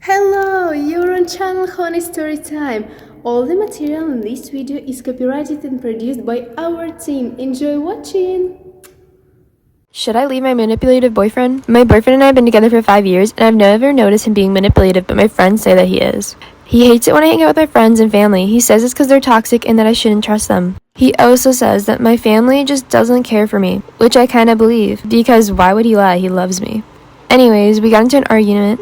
Hello, you're on channel Honey Storytime. All the material in this video is copyrighted and produced by our team. Enjoy watching. Should I leave my manipulative boyfriend? My boyfriend and I have been together for 5 years, and I've never noticed him being manipulative, but my friends say that he is. He hates it when I hang out with my friends and family. He says it's because they're toxic and that I shouldn't trust them. He also says that my family just doesn't care for me, which I kind of believe, because why would he lie? He loves me. Anyways, we got into an argument.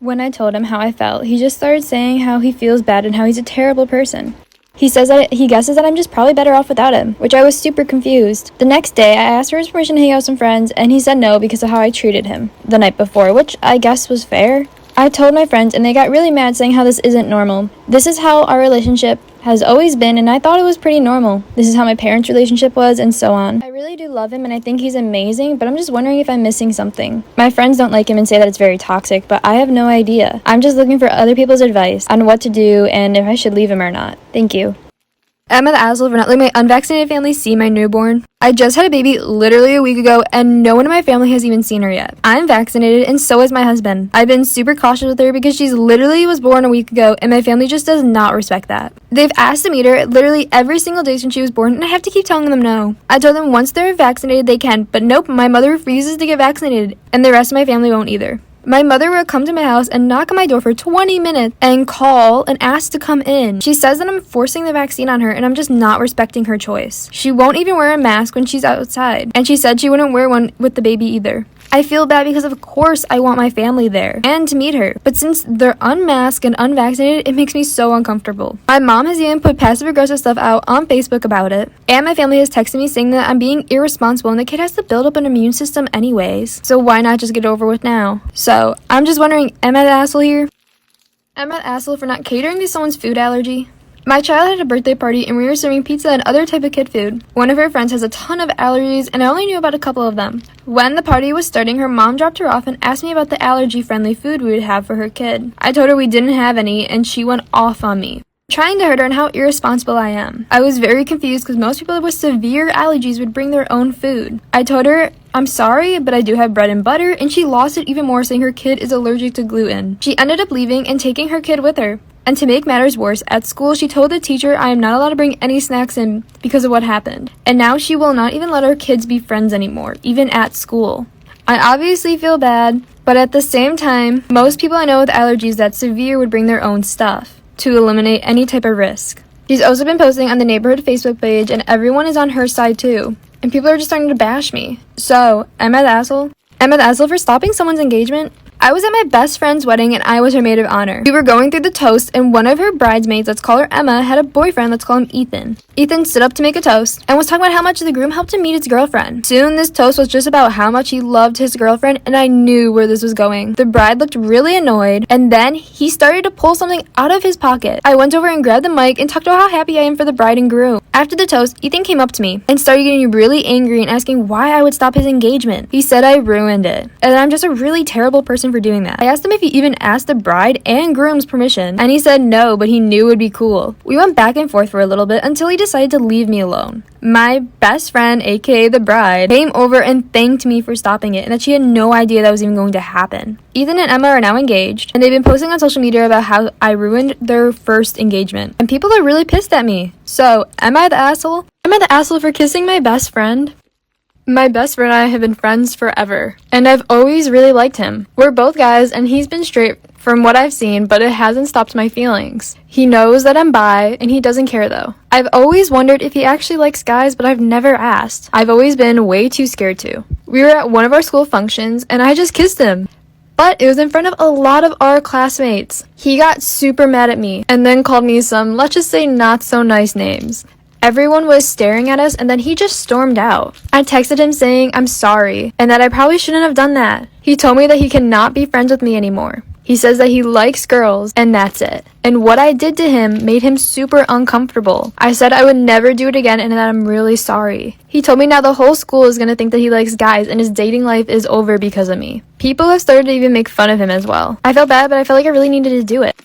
When I told him how I felt, he just started saying how he feels bad and how he's a terrible person. He says that he guesses that I'm just probably better off without him, which I was super confused. The next day, I asked for his permission to hang out with some friends, and he said no because of how I treated him the night before, which I guess was fair. I told my friends, and they got really mad saying how this isn't normal. This is how our relationship has always been, and I thought it was pretty normal. This is how my parents' relationship was, and so on. I really do love him, and I think he's amazing, but I'm just wondering if I'm missing something. My friends don't like him and say that it's very toxic, but I have no idea. I'm just looking for other people's advice on what to do and if I should leave him or not. Thank you. I'm an asshole for not letting my unvaccinated family see my newborn. I just had a baby literally a week ago, and no one in my family has even seen her yet. I'm vaccinated, and so is my husband. I've been super cautious with her because she's literally was born a week ago, and my family just does not respect that. They've asked to meet her literally every single day since she was born, and I have to keep telling them no. I told them once they're vaccinated they can, but nope, my mother refuses to get vaccinated, and the rest of my family won't either. My mother would come to my house and knock on my door for 20 minutes and call and ask to come in. She says that I'm forcing the vaccine on her and I'm just not respecting her choice. She won't even wear a mask when she's outside, and she said she wouldn't wear one with the baby either. I feel bad because of course I want my family there and to meet her, but since they're unmasked and unvaccinated, it makes me so uncomfortable. My mom has even put passive-aggressive stuff out on Facebook about it, and my family has texted me saying that I'm being irresponsible and the kid has to build up an immune system anyways, so why not just get it over with now? So, I'm just wondering, am I the asshole here? Am I the asshole for not catering to someone's food allergy? My child had a birthday party and we were serving pizza and other type of kid food. One of her friends has a ton of allergies and I only knew about a couple of them. When the party was starting, her mom dropped her off and asked me about the allergy-friendly food we would have for her kid. I told her we didn't have any and she went off on me, trying to hurt her and how irresponsible I am. I was very confused because most people with severe allergies would bring their own food. I told her, I'm sorry, but I do have bread and butter, and she lost it even more saying her kid is allergic to gluten. She ended up leaving and taking her kid with her. And to make matters worse, at school she told the teacher I am not allowed to bring any snacks in because of what happened. And now she will not even let her kids be friends anymore, even at school. I obviously feel bad, but at the same time, most people I know with allergies that severe would bring their own stuff to eliminate any type of risk. She's also been posting on the neighborhood Facebook page and everyone is on her side too. And people are just starting to bash me. So, am I the asshole? Am I the asshole for stopping someone's engagement? I was at my best friend's wedding and I was her maid of honor. We were going through the toast and one of her bridesmaids, let's call her Emma, had a boyfriend, let's call him Ethan. Ethan stood up to make a toast and was talking about how much the groom helped him meet his girlfriend. Soon this toast was just about how much he loved his girlfriend and I knew where this was going. The bride looked really annoyed and then he started to pull something out of his pocket. I went over and grabbed the mic and talked about how happy I am for the bride and groom. After the toast, Ethan came up to me and started getting really angry and asking why I would stop his engagement. He said I ruined it and I'm just a really terrible person for doing that. I asked him if he even asked the bride and groom's permission, and he said no, but he knew it would be cool. We went back and forth for a little bit until he decided to leave me alone. My best friend, aka the bride, came over and thanked me for stopping it and that she had no idea that was even going to happen. Ethan and Emma are now engaged, and they've been posting on social media about how I ruined their first engagement. And people are really pissed at me. So, am I the asshole? Am I the asshole for kissing my best friend? My best friend and I have been friends forever, and I've always really liked him. We're both guys, and he's been straight from what I've seen, but it hasn't stopped my feelings. He knows that I'm bi, and he doesn't care though. I've always wondered if he actually likes guys, but I've never asked. I've always been way too scared to. We were at one of our school functions, and I just kissed him. But it was in front of a lot of our classmates. He got super mad at me, and then called me some, let's just say, not so nice names. Everyone was staring at us and then he just stormed out. I texted him saying I'm sorry and that I probably shouldn't have done that. He told me that he cannot be friends with me anymore. He says that he likes girls and that's it. And what I did to him made him super uncomfortable. I said I would never do it again and that I'm really sorry. He told me now the whole school is gonna think that he likes guys and his dating life is over because of me. People have started to even make fun of him as well. I felt bad, but I felt like I really needed to do it.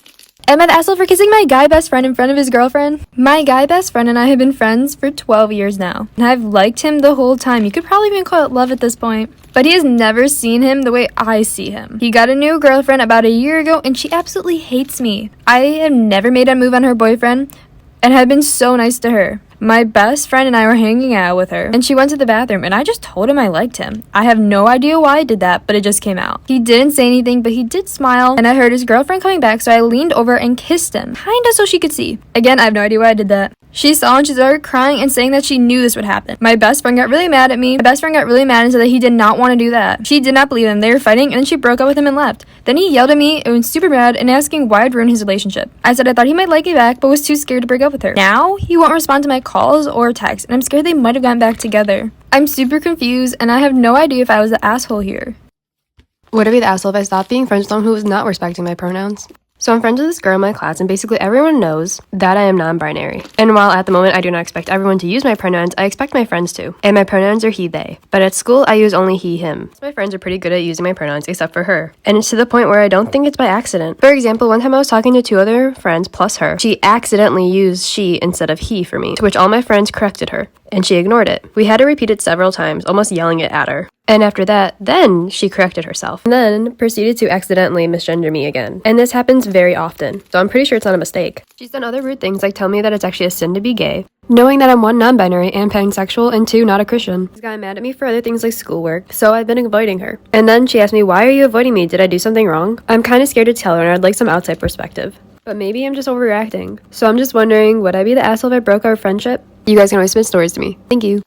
Am I the asshole for kissing my guy best friend in front of his girlfriend? My guy best friend and I have been friends for 12 years now, and I've liked him the whole time. You could probably even call it love at this point. But he has never seen him the way I see him. He got a new girlfriend about a year ago, and she absolutely hates me. I have never made a move on her boyfriend, and have been so nice to her. My best friend and I were hanging out with her, and she went to the bathroom, and I just told him I liked him. I have no idea why I did that, but it just came out. He didn't say anything, but he did smile, and I heard his girlfriend coming back, so I leaned over and kissed him, kinda so she could see. Again, I have no idea why I did that. She saw and she started crying and saying that she knew this would happen. My best friend got really mad at me. My best friend got really mad and said that he did not want to do that. She did not believe him. They were fighting, and then she broke up with him and left. Then he yelled at me and was super mad and asking why I'd ruin his relationship. I said I thought he might like me back, but was too scared to break up with her. Now, he won't respond to my calls or texts, and I'm scared they might have gotten back together. I'm super confused, and I have no idea if I was the asshole here. Would I be the asshole if I stopped being friends with someone who was not respecting my pronouns? So I'm friends with this girl in my class, and basically everyone knows that I am non-binary. And while at the moment I do not expect everyone to use my pronouns, I expect my friends to. And my pronouns are he, they. But at school, I use only he, him. So my friends are pretty good at using my pronouns, except for her. And it's to the point where I don't think it's by accident. For example, one time I was talking to 2 other friends plus her. She accidentally used she instead of he for me, to which all my friends corrected her, and she ignored it. We had to repeat it several times, almost yelling it at her. And after that, then she corrected herself, and then proceeded to accidentally misgender me again. And this happens very often, so I'm pretty sure it's not a mistake. She's done other rude things like tell me that it's actually a sin to be gay, knowing that I'm 1, non-binary and pansexual, and 2, not a Christian. She's gotten mad at me for other things like schoolwork, so I've been avoiding her. And then she asked me, why are you avoiding me? Did I do something wrong? I'm kind of scared to tell her, and I'd like some outside perspective. But maybe I'm just overreacting. So I'm just wondering, would I be the asshole if I broke our friendship? You guys can always submit stories to me. Thank you.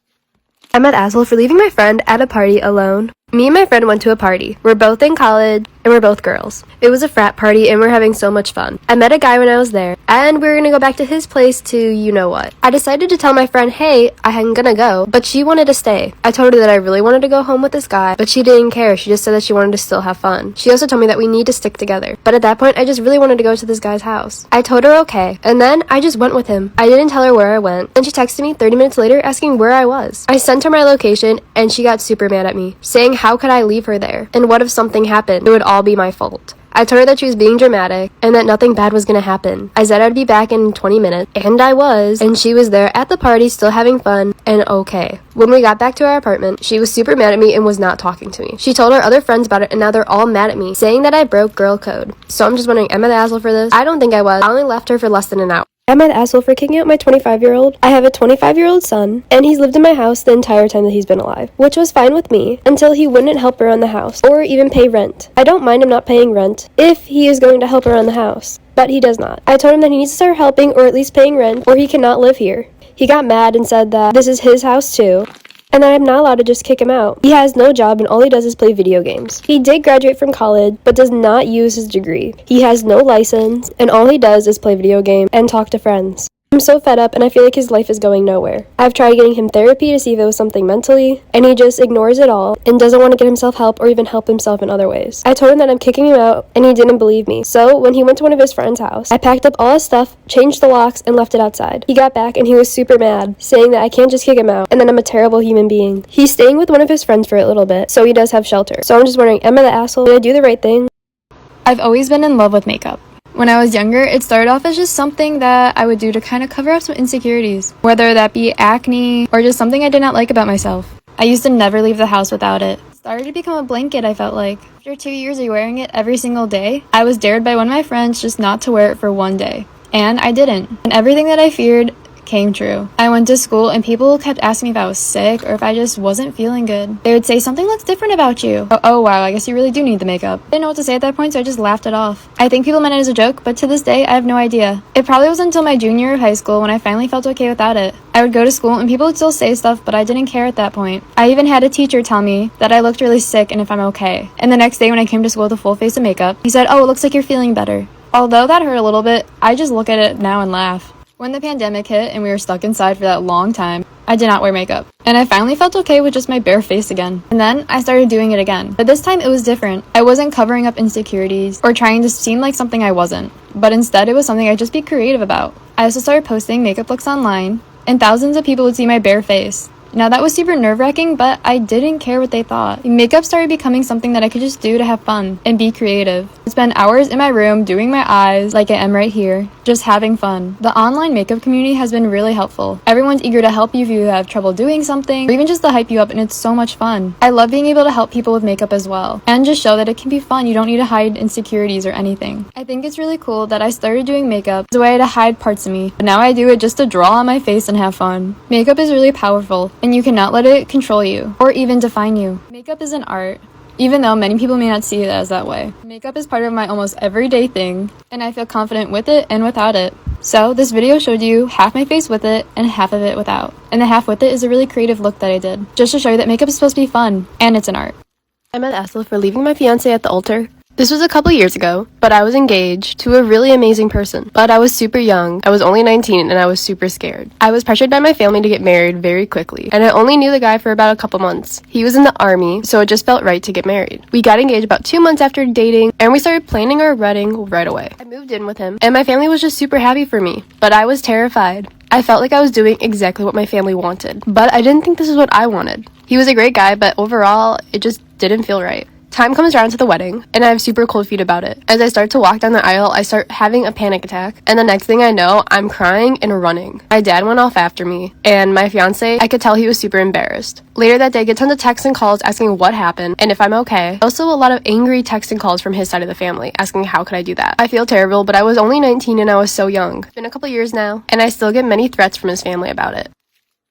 I'm an asshole for leaving my friend at a party alone. Me and my friend went to a party. We're both in college, and we're both girls. It was a frat party, and we're having so much fun. I met a guy when I was there, and we were gonna go back to his place to you-know-what. I decided to tell my friend, hey, I'm gonna go, but she wanted to stay. I told her that I really wanted to go home with this guy, but she didn't care. She just said that she wanted to still have fun. She also told me that we need to stick together. But at that point, I just really wanted to go to this guy's house. I told her okay, and then I just went with him. I didn't tell her where I went, and she texted me 30 minutes later asking where I was. I sent her my location, and she got super mad at me, saying how could I leave her there? And what if something happened? It would all be my fault. I told her that she was being dramatic and that nothing bad was gonna happen. I said I'd be back in 20 minutes, and I was, and she was there at the party still having fun, and okay. When we got back to our apartment, she was super mad at me and was not talking to me. She told her other friends about it, and now they're all mad at me, saying that I broke girl code. So I'm just wondering, am I the asshole for this? I don't think I was. I only left her for less than an hour. Am I the asshole for kicking out my 25-year-old? I have a 25-year-old son, and he's lived in my house the entire time that he's been alive, which was fine with me until he wouldn't help around the house or even pay rent. I don't mind him not paying rent if he is going to help around the house, but he does not. I told him that he needs to start helping or at least paying rent or he cannot live here. He got mad and said that this is his house too, and that I'm not allowed to just kick him out. He has no job and all he does is play video games. He did graduate from college, but does not use his degree. He has no license, and all he does is play video games and talk to friends. I'm so fed up, and I feel like his life is going nowhere. I've tried getting him therapy to see if it was something mentally, and he just ignores it all and doesn't want to get himself help or even help himself in other ways. I told him that I'm kicking him out, and he didn't believe me. So when he went to one of his friends' house, I packed up all his stuff, changed the locks, and left it outside. He got back, and he was super mad, saying that I can't just kick him out, and that I'm a terrible human being. He's staying with one of his friends for a little bit, so he does have shelter. So I'm just wondering, am I the asshole? Did I do the right thing? I've always been in love with makeup. When I was younger, it started off as just something that I would do to kind of cover up some insecurities, whether that be acne or just something I did not like about myself. I used to never leave the house without it. It started to become a blanket, I felt like. After 2 years of wearing it every single day, I was dared by one of my friends just not to wear it for one day. And I didn't. And everything that I feared came true. I went to school and people kept asking me if I was sick or if I just wasn't feeling good. They would say, something looks different about you. Oh wow, I guess you really do need the makeup. I didn't know what to say at that point, so I just laughed it off. I think people meant it as a joke, but to this day, I have no idea. It probably was until my junior year of high school when I finally felt okay without it. I would go to school and people would still say stuff, but I didn't care at that point. I even had a teacher tell me that I looked really sick and if I'm okay. And the next day when I came to school with a full face of makeup, he said, oh, it looks like you're feeling better. Although that hurt a little bit, I just look at it now and laugh. When the pandemic hit and we were stuck inside for that long time, I did not wear makeup. And I finally felt okay with just my bare face again. And then I started doing it again. But this time it was different. I wasn't covering up insecurities or trying to seem like something I wasn't. But instead it was something I'd just be creative about. I also started posting makeup looks online, and thousands of people would see my bare face. Now that was super nerve-wracking, but I didn't care what they thought. Makeup started becoming something that I could just do to have fun and be creative. I spend hours in my room doing my eyes like I am right here, just having fun. The online makeup community has been really helpful. Everyone's eager to help you if you have trouble doing something, or even just to hype you up, and it's so much fun. I love being able to help people with makeup as well, and just show that it can be fun. You don't need to hide insecurities or anything. I think it's really cool that I started doing makeup as a way to hide parts of me, but now I do it just to draw on my face and have fun. Makeup is really powerful, and you cannot let it control you or even define you. Makeup is an art, even though many people may not see it as that way. Makeup is part of my almost everyday thing, and I feel confident with it and without it. So this video showed you half my face with it and half of it without. And the half with it is a really creative look that I did, just to show you that makeup is supposed to be fun, and it's an art. I met Asel for leaving my fiance at the altar. This was a couple years ago, but I was engaged to a really amazing person. But I was super young. I was only 19 and I was super scared. I was pressured by my family to get married very quickly, and I only knew the guy for about a couple months. He was in the army, so it just felt right to get married. We got engaged about 2 months after dating, and we started planning our wedding right away. I moved in with him, and my family was just super happy for me, but I was terrified. I felt like I was doing exactly what my family wanted, but I didn't think this is what I wanted. He was a great guy, but overall, it just didn't feel right. Time comes around to the wedding, and I have super cold feet about it. As I start to walk down the aisle, I start having a panic attack, and the next thing I know, I'm crying and running. My dad went off after me, and my fiance, I could tell he was super embarrassed. Later that day, I get tons of texts and calls asking what happened and if I'm okay. Also, a lot of angry texts and calls from his side of the family, asking how could I do that. I feel terrible, but I was only 19 and I was so young. It's been a couple years now, and I still get many threats from his family about it.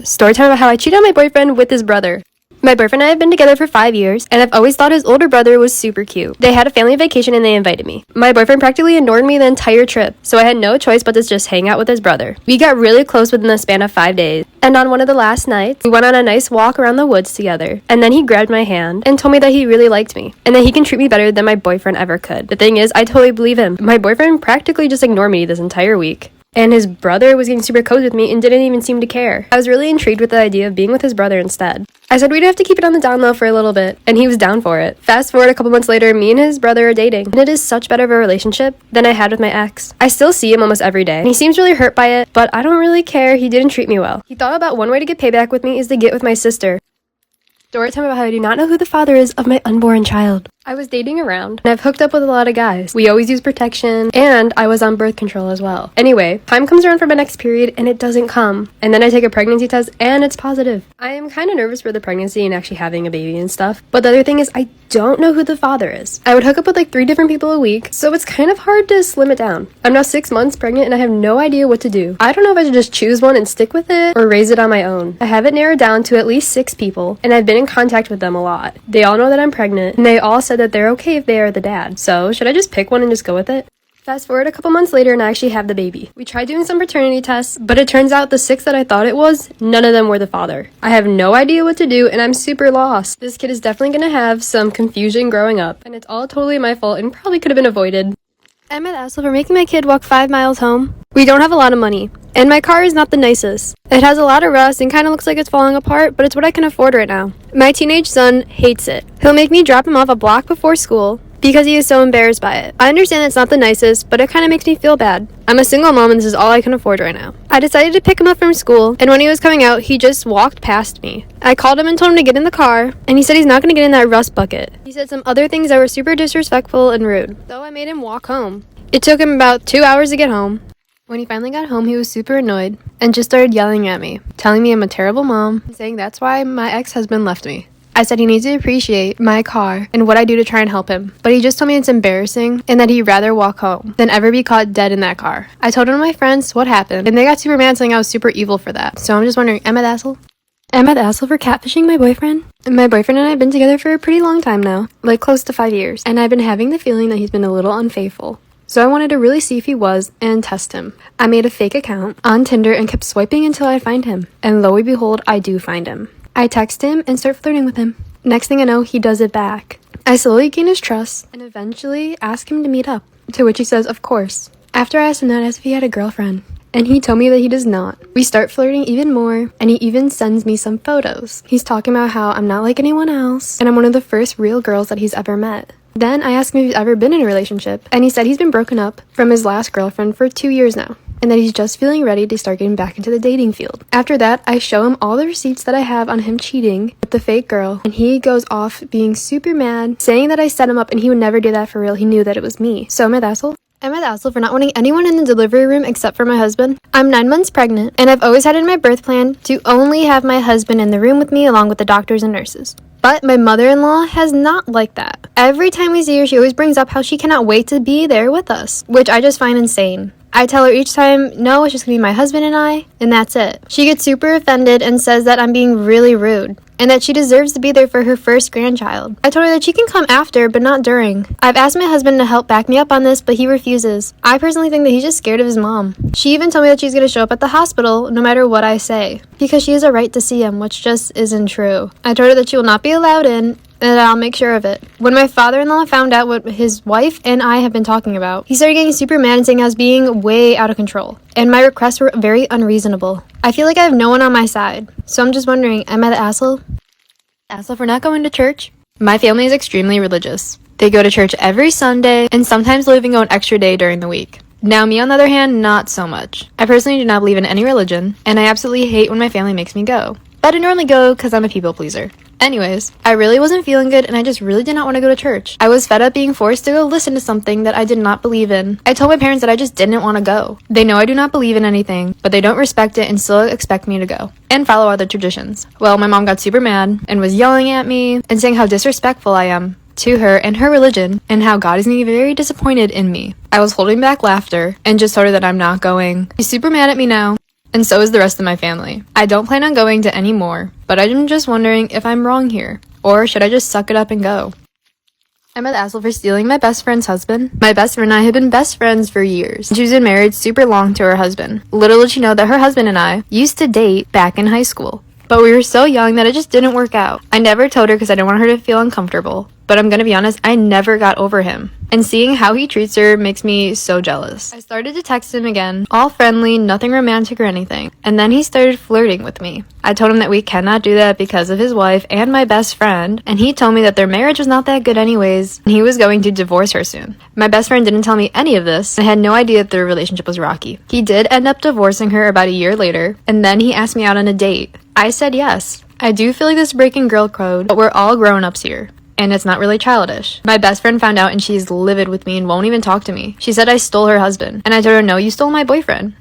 Story time about how I cheated on my boyfriend with his brother. My boyfriend and I have been together for 5 years, and I've always thought his older brother was super cute. They had a family vacation and they invited me. My boyfriend practically ignored me the entire trip, so I had no choice but to just hang out with his brother. We got really close within the span of 5 days, and on one of the last nights, we went on a nice walk around the woods together, and then he grabbed my hand and told me that he really liked me, and that he can treat me better than my boyfriend ever could. The thing is, I totally believe him. My boyfriend practically just ignored me this entire week. And his brother was getting super close with me and didn't even seem to care. I was really intrigued with the idea of being with his brother instead. I said we'd have to keep it on the down low for a little bit, and he was down for it. Fast forward a couple months later, me and his brother are dating, and it is such better of a relationship than I had with my ex. I still see him almost every day, and he seems really hurt by it, but I don't really care. He didn't treat me well. He thought about one way to get payback with me is to get with my sister. Story time about how I do not know who the father is of my unborn child. I was dating around, and I've hooked up with a lot of guys. We always use protection, and I was on birth control as well. Anyway, time comes around for my next period, and it doesn't come. And then I take a pregnancy test, and it's positive. I am kind of nervous for the pregnancy and actually having a baby and stuff. But the other thing is, I don't know who the father is. I would hook up with like 3 different people a week, so it's kind of hard to slim it down. I'm now 6 months pregnant, and I have no idea what to do. I don't know if I should just choose one and stick with it, or raise it on my own. I have it narrowed down to at least 6 people, and I've been in contact with them a lot. They all know that I'm pregnant, and they all said that they're okay if they are the dad. So should I just pick one and just go with it? Fast forward a couple months later and I actually have the baby. We tried doing some paternity tests, but it turns out the 6 that I thought it was, none of them were the father. I have no idea what to do and I'm super lost. This kid is definitely gonna have some confusion growing up, and it's all totally my fault and probably could have been avoided. I'm at Asel for making my kid walk 5 miles home. We don't have a lot of money, and my car is not the nicest. It has a lot of rust and kind of looks like it's falling apart, but it's what I can afford right now. My teenage son hates it. He'll make me drop him off a block before school because he is so embarrassed by it. I understand it's not the nicest, but it kind of makes me feel bad. I'm a single mom and this is all I can afford right now. I decided to pick him up from school, and when he was coming out, he just walked past me. I called him and told him to get in the car, and he said he's not going to get in that rust bucket. He said some other things that were super disrespectful and rude, so I made him walk home. It took him about 2 hours to get home. When he finally got home, he was super annoyed and just started yelling at me, telling me I'm a terrible mom, and saying that's why my ex-husband left me. I said he needs to appreciate my car and what I do to try and help him, but he just told me it's embarrassing and that he'd rather walk home than ever be caught dead in that car. I told one of my friends what happened, and they got super mad saying I was super evil for that. So I'm just wondering, am I the asshole? Am I the asshole for catfishing my boyfriend? My boyfriend and I have been together for a pretty long time now, like close to 5 years, and I've been having the feeling that he's been a little unfaithful. So I wanted to really see if he was and test him. I made a fake account on Tinder and kept swiping until I find him. And lo and behold, I do find him. I text him and start flirting with him. Next thing I know, he does it back. I slowly gain his trust and eventually ask him to meet up, to which he says, of course. After I asked him that, as if he had a girlfriend. And he told me that he does not. We start flirting even more, and he even sends me some photos. He's talking about how I'm not like anyone else, and I'm one of the first real girls that he's ever met. Then I asked him if he's ever been in a relationship, and he said he's been broken up from his last girlfriend for 2 years now. and that he's just feeling ready to start getting back into the dating field. After that, I show him all the receipts that I have on him cheating with the fake girl, and he goes off being super mad, saying that I set him up and he would never do that for real. He knew that it was me. So am I the asshole? Am I the asshole for not wanting anyone in the delivery room except for my husband? I'm 9 months pregnant, and I've always had in my birth plan to only have my husband in the room with me along with the doctors and nurses. But my mother-in-law has not liked that. Every time we see her, she always brings up how she cannot wait to be there with us, which I just find insane. I tell her each time, no, it's just gonna be my husband and I, and that's it. She gets super offended and says that I'm being really rude, and that she deserves to be there for her first grandchild. I told her that she can come after, but not during. I've asked my husband to help back me up on this, but he refuses. I personally think that he's just scared of his mom. She even told me that she's gonna show up at the hospital no matter what I say, because she has a right to see him, which just isn't true. I told her that she will not be allowed in, and I'll make sure of it. When my father-in-law found out what his wife and I have been talking about, he started getting super mad and saying I was being way out of control, and my requests were very unreasonable. I feel like I have no one on my side, so I'm just wondering, am I the asshole? Asshole for not going to church? My family is extremely religious. They go to church every Sunday, and sometimes they'll even go an extra day during the week. Now, me on the other hand, not so much. I personally do not believe in any religion, and I absolutely hate when my family makes me go. But I normally go because I'm a people pleaser. Anyways, I really wasn't feeling good and I just really did not want to go to church. I was fed up being forced to go listen to something that I did not believe in. I told my parents that I just didn't want to go. They know I do not believe in anything, but they don't respect it and still expect me to go and follow other traditions. Well, my mom got super mad and was yelling at me and saying how disrespectful I am to her and her religion, and how God is going to be very disappointed in me. I was holding back laughter and just told her that I'm not going. She's super mad at me now, and so is the rest of my family. I don't plan on going to any more, but I'm just wondering if I'm wrong here, or should I just suck it up and go? I'm an asshole for stealing my best friend's husband. My best friend and I have been best friends for years. She's been married super long to her husband. Little did she know that her husband and I used to date back in high school. But we were so young that it just didn't work out. I never told her because I didn't want her to feel uncomfortable. But I'm gonna be honest, I never got over him. And seeing how he treats her makes me so jealous. I started to text him again, all friendly, nothing romantic or anything. And then he started flirting with me. I told him that we cannot do that because of his wife and my best friend. And he told me that their marriage was not that good anyways, and he was going to divorce her soon. My best friend didn't tell me any of this. I had no idea that their relationship was rocky. He did end up divorcing her about a year later, and then he asked me out on a date. I said yes. I do feel like this is breaking girl code, but we're all grown-ups here. And it's not really childish. My best friend found out and she's livid with me and won't even talk to me. She said I stole her husband. And I told her, no, you stole my boyfriend.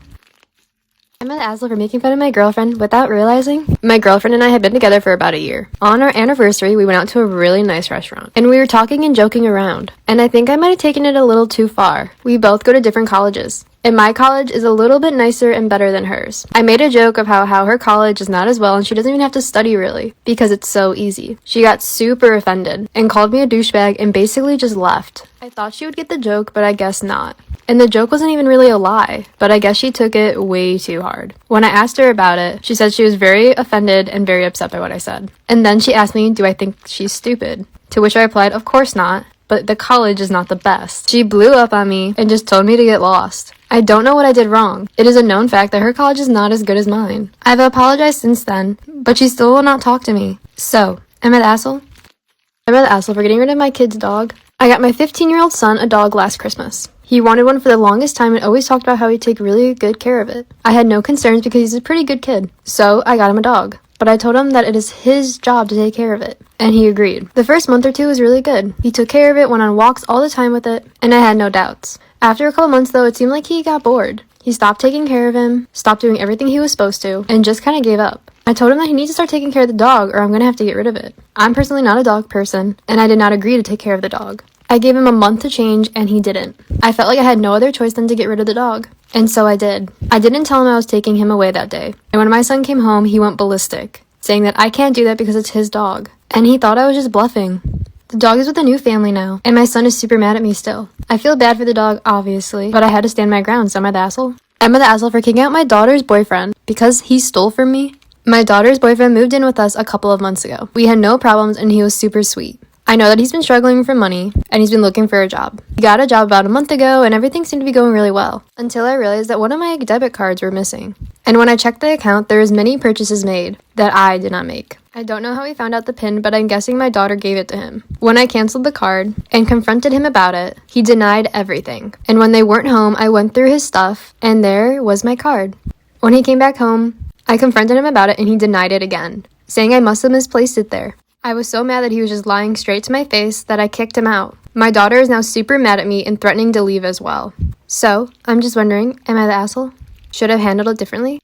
I'm an asshole for making fun of my girlfriend without realizing. My girlfriend and I had been together for about a year. On our anniversary, we went out to a really nice restaurant. And we were talking and joking around. And I think I might have taken it a little too far. We both go to different colleges. And my college is a little bit nicer and better than hers. I made a joke of how her college is not as well and she doesn't even have to study really, because it's so easy. She got super offended and called me a douchebag and basically just left. I thought she would get the joke, but I guess not. And the joke wasn't even really a lie, but I guess she took it way too hard. When I asked her about it, she said she was very offended and very upset by what I said. And then she asked me, do I think she's stupid? To which I replied, of course not. But the college is not the best. She blew up on me and just told me to get lost. I don't know what I did wrong. It is a known fact that her college is not as good as mine. I've apologized since then, but she still will not talk to me. So, am I the asshole? Am I the asshole for getting rid of my kid's dog? I got my 15-year-old son a dog last Christmas. He wanted one for the longest time and always talked about how he'd take really good care of it. I had no concerns because he's a pretty good kid. So, I got him a dog. But I told him that it is his job to take care of it, and he agreed. The first month or two was really good. He took care of it, went on walks all the time with it, and I had no doubts. After a couple months though, it seemed like he got bored. He stopped taking care of him, stopped doing everything he was supposed to, and just kind of gave up. I told him that he needs to start taking care of the dog or I'm gonna have to get rid of it. I'm personally not a dog person, and I did not agree to take care of the dog. I gave him a month to change, and he didn't. I felt like I had no other choice than to get rid of the dog. And so I did. I didn't tell him I was taking him away that day. And when my son came home, he went ballistic, saying that I can't do that because it's his dog. And he thought I was just bluffing. The dog is with a new family now, and my son is super mad at me still. I feel bad for the dog, obviously, but I had to stand my ground, so am I the asshole? Am I the asshole for kicking out my daughter's boyfriend because he stole from me? My daughter's boyfriend moved in with us a couple of months ago. We had no problems, and he was super sweet. I know that he's been struggling for money, and he's been looking for a job. He got a job about a month ago, and everything seemed to be going really well, until I realized that one of my debit cards were missing. And when I checked the account, there was many purchases made that I did not make. I don't know how he found out the PIN, but I'm guessing my daughter gave it to him. When I canceled the card and confronted him about it, he denied everything. And when they weren't home, I went through his stuff, and there was my card. When he came back home, I confronted him about it, and he denied it again, saying I must have misplaced it there. I was so mad that he was just lying straight to my face that I kicked him out. My daughter is now super mad at me and threatening to leave as well. So, I'm just wondering, am I the asshole? Should I have handled it differently?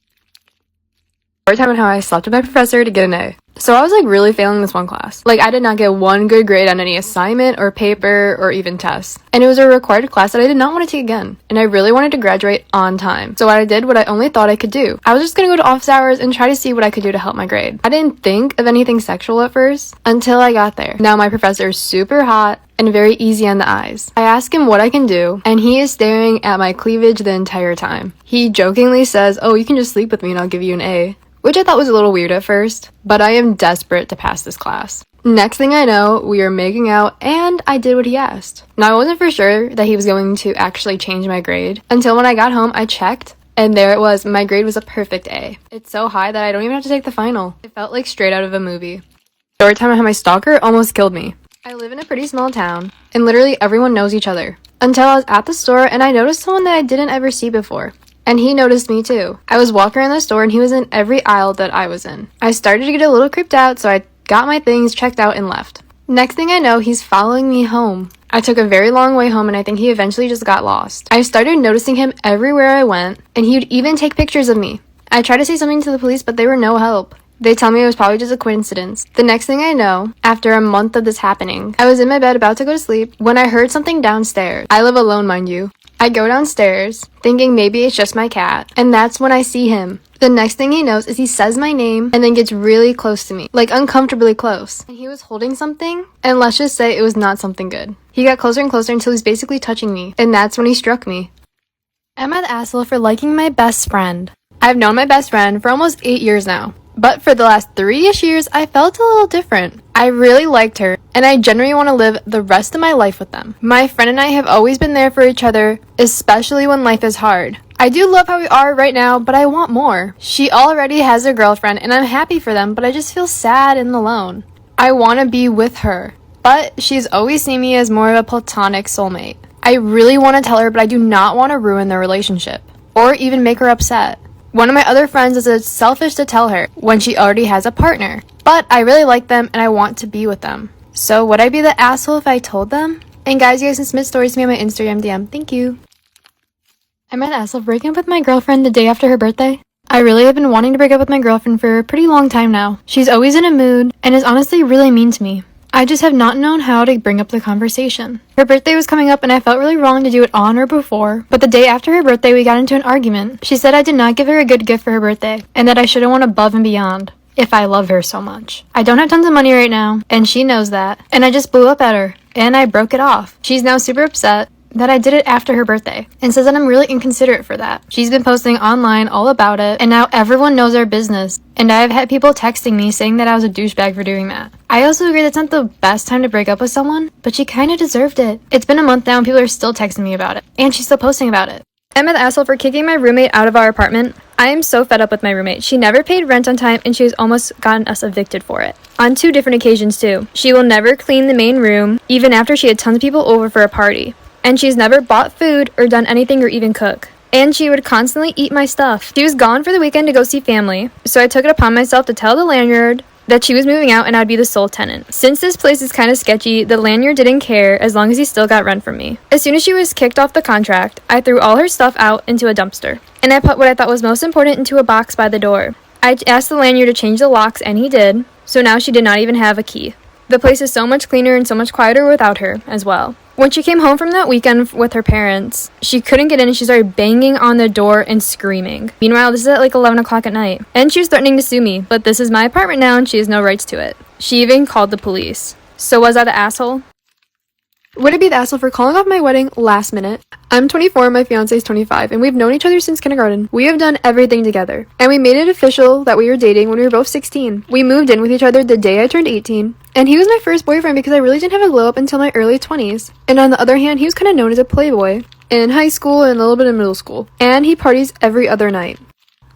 Story time on how I slept with my professor to get an A. So I was really failing this one class. I did not get one good grade on any assignment or paper or even tests. And it was a required class that I did not want to take again. And I really wanted to graduate on time. So I did what I only thought I could do. I was just going to go to office hours and try to see what I could do to help my grade. I didn't think of anything sexual at first until I got there. Now my professor is super hot and very easy on the eyes. I ask him what I can do, and he is staring at my cleavage the entire time. He jokingly says, "Oh, you can just sleep with me and I'll give you an A." Which I thought was a little weird at first, but I am desperate to pass this class. Next thing I know, we are making out, and I did what he asked. Now, I wasn't for sure that he was going to actually change my grade, until when I got home, I checked, and there it was. My grade was a perfect A. It's so high that I don't even have to take the final. It felt like straight out of a movie. Story time on how my stalker almost killed me. I live in a pretty small town, and literally everyone knows each other. Until I was at the store, and I noticed someone that I didn't ever see before. And he noticed me too. I was walking around the store and he was in every aisle that I was in. I started to get a little creeped out, so I got my things, checked out, and left. Next thing I know, he's following me home. I took a very long way home and I think he eventually just got lost. I started noticing him everywhere I went, and he would even take pictures of me. I tried to say something to the police, but they were no help. They tell me it was probably just a coincidence. The next thing I know, after a month of this happening, I was in my bed about to go to sleep when I heard something downstairs. I live alone, mind you. I go downstairs, thinking maybe it's just my cat, and that's when I see him. The next thing he knows is he says my name and then gets really close to me, uncomfortably close. And he was holding something, and let's just say it was not something good. He got closer and closer until he's basically touching me, and that's when he struck me. Am I the asshole for liking my best friend? I've known my best friend for almost 8 years now. But for the last 3-ish years, I felt a little different. I really liked her, and I genuinely want to live the rest of my life with them. My friend and I have always been there for each other, especially when life is hard. I do love how we are right now, but I want more. She already has a girlfriend, and I'm happy for them, but I just feel sad and alone. I want to be with her, but she's always seen me as more of a platonic soulmate. I really want to tell her, but I do not want to ruin their relationship, or even make her upset. One of my other friends is it's selfish to tell her when she already has a partner. But I really like them and I want to be with them. So would I be the asshole if I told them? And guys, you guys can submit stories to me on my Instagram DM. Thank you. Am I the asshole for breaking up with my girlfriend the day after her birthday? I really have been wanting to break up with my girlfriend for a pretty long time now. She's always in a mood and is honestly really mean to me. I just have not known how to bring up the conversation. Her birthday was coming up and I felt really wrong to do it on or before, but the day after her birthday we got into an argument. She said I did not give her a good gift for her birthday, and that I should have went above and beyond if I love her so much. I don't have tons of money right now, and she knows that, and I just blew up at her, and I broke it off. She's now super upset that I did it after her birthday, and says that I'm really inconsiderate for that. She's been posting online all about it, and now everyone knows our business, and I've had people texting me saying that I was a douchebag for doing that. I also agree that's not the best time to break up with someone, but she kinda deserved it. It's been a month now and people are still texting me about it, and she's still posting about it. Am I the asshole for kicking my roommate out of our apartment? I am so fed up with my roommate. She never paid rent on time and she has almost gotten us evicted for it. On 2 different occasions too. She will never clean the main room, even after she had tons of people over for a party. And she's never bought food or done anything or even cook. And she would constantly eat my stuff. She was gone for the weekend to go see family, so I took it upon myself to tell the landlord that she was moving out and I'd be the sole tenant. Since this place is kind of sketchy, the lanyard didn't care as long as he still got rent from me. As soon as she was kicked off the contract, I threw all her stuff out into a dumpster. And I put what I thought was most important into a box by the door. I asked the lanyard to change the locks and he did, so now she did not even have a key. The place is so much cleaner and so much quieter without her as well. When she came home from that weekend with her parents, she couldn't get in and she started banging on the door and screaming. Meanwhile, this is at 11 o'clock at night. And she was threatening to sue me, but this is my apartment now and she has no rights to it. She even called the police. So was I the asshole? Would I be the asshole for calling off my wedding last minute? I'm 24, my fiance is 25, and we've known each other since kindergarten. We have done everything together, and we made it official that we were dating when we were both 16. We moved in with each other the day I turned 18, and he was my first boyfriend because I really didn't have a glow up until my early 20s. And on the other hand, he was kind of known as a playboy in high school and a little bit in middle school, and he parties every other night.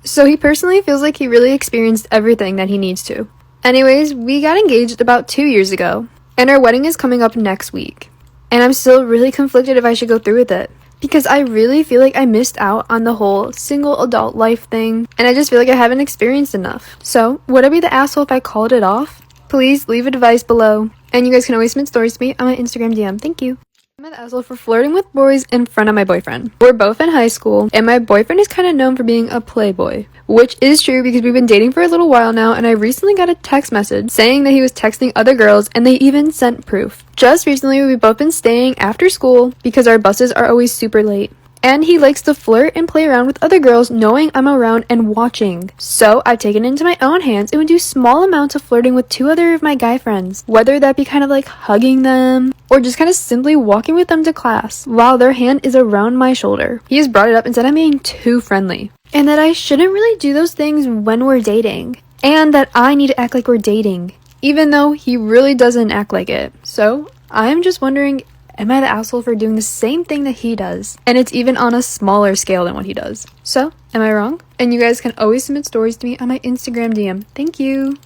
So he personally feels like he really experienced everything that he needs to. Anyways, we got engaged about 2 years ago, and our wedding is coming up next week. And I'm still really conflicted if I should go through with it, because I really feel like I missed out on the whole single adult life thing, and I just feel like I haven't experienced enough. So, would I be the asshole if I called it off? Please leave advice below, and you guys can always submit stories to me on my Instagram DM. Thank you. I'm the asshole for flirting with boys in front of my boyfriend. We're both in high school, and my boyfriend is kind of known for being a playboy, which is true because we've been dating for a little while now, and I recently got a text message saying that he was texting other girls, and they even sent proof. Just recently, we've both been staying after school because our buses are always super late. And he likes to flirt and play around with other girls knowing I'm around and watching. So I've taken it into my own hands and would do small amounts of flirting with 2 other of my guy friends. Whether that be kind of like hugging them or just kind of simply walking with them to class while their hand is around my shoulder. He has brought it up and said I'm being too friendly. And that I shouldn't really do those things when we're dating. And that I need to act like we're dating. Even though he really doesn't act like it. So I'm just wondering, am I the asshole for doing the same thing that he does? And it's even on a smaller scale than what he does. So, am I wrong? And you guys can always submit stories to me on my Instagram DM. Thank you.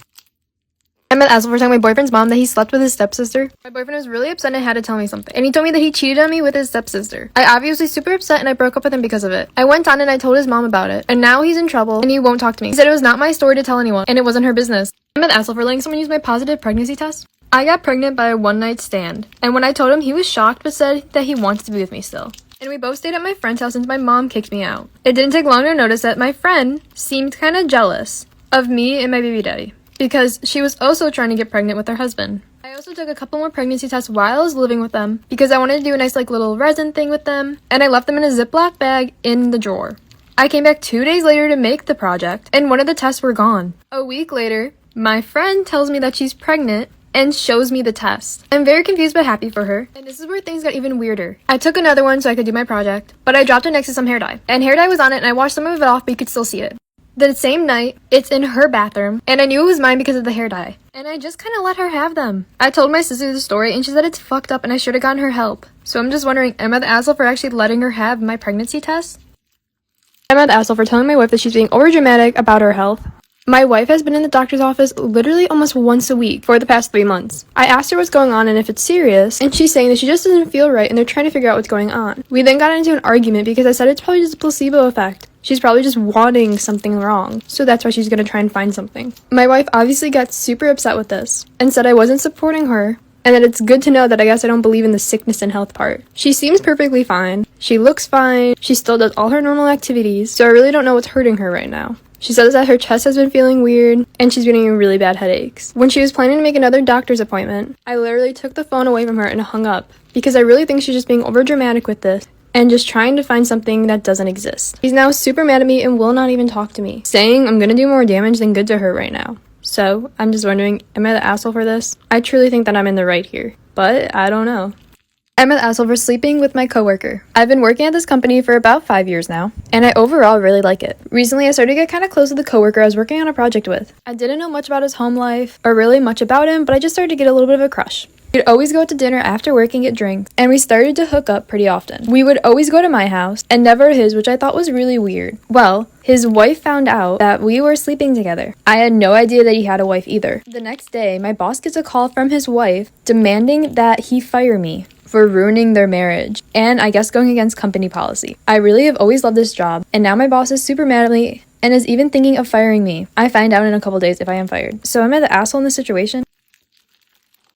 I'm an asshole for telling my boyfriend's mom that he slept with his stepsister. My boyfriend was really upset and had to tell me something. And he told me that he cheated on me with his stepsister. I obviously super upset and I broke up with him because of it. I went on and I told his mom about it. And now he's in trouble and he won't talk to me. He said it was not my story to tell anyone and it wasn't her business. I'm an asshole for letting someone use my positive pregnancy test. I got pregnant by a one-night stand. And when I told him, he was shocked but said that he wants to be with me still. And we both stayed at my friend's house until my mom kicked me out. It didn't take long to notice that my friend seemed kind of jealous of me and my baby daddy, because she was also trying to get pregnant with her husband. I also took a couple more pregnancy tests while I was living with them because I wanted to do a nice like little resin thing with them, and I left them in a Ziploc bag in the drawer. I came back 2 days later to make the project, and one of the tests were gone. A week later, my friend tells me that she's pregnant and shows me the test. I'm very confused but happy for her. And this is where things got even weirder. I took another one so I could do my project, but I dropped it next to some hair dye. And hair dye was on it and I washed some of it off, but you could still see it. The same night, it's in her bathroom, and I knew it was mine because of the hair dye. And I just kind of let her have them. I told my sister the story, and she said it's fucked up and I should have gotten her help. So I'm just wondering, am I the asshole for actually letting her have my pregnancy test? Am I the asshole for telling my wife that she's being overdramatic about her health? My wife has been in the doctor's office literally almost once a week for the past 3 months. I asked her what's going on and if it's serious, and she's saying that she just doesn't feel right and they're trying to figure out what's going on. We then got into an argument because I said it's probably just a placebo effect. She's probably just wanting something wrong, so that's why she's gonna try and find something. My wife obviously got super upset with this and said I wasn't supporting her, and that it's good to know that I guess I don't believe in the sickness and health part. She seems perfectly fine. She looks fine. She still does all her normal activities, so I really don't know what's hurting her right now. She says that her chest has been feeling weird, and she's been getting really bad headaches. When she was planning to make another doctor's appointment, I literally took the phone away from her and hung up, because I really think she's just being overdramatic with this, and just trying to find something that doesn't exist. She's now super mad at me and will not even talk to me, saying I'm gonna do more damage than good to her right now. So, I'm just wondering, am I the asshole for this? I truly think that I'm in the right here, but I don't know. I'm an asshole for sleeping with my coworker. I've been working at this company for about 5 years now, and I overall really like it. Recently, I started to get kind of close with the coworker I was working on a project with. I didn't know much about his home life, or really much about him, but I just started to get a little bit of a crush. We'd always go out to dinner after work and get drinks, and we started to hook up pretty often. We would always go to my house, and never at his, which I thought was really weird. Well, his wife found out that we were sleeping together. I had no idea that he had a wife either. The next day, my boss gets a call from his wife demanding that he fire me for ruining their marriage, and I guess going against company policy. I really have always loved this job, and now my boss is super mad at me and is even thinking of firing me. I find out in a couple days if I am fired. So am I the asshole in this situation?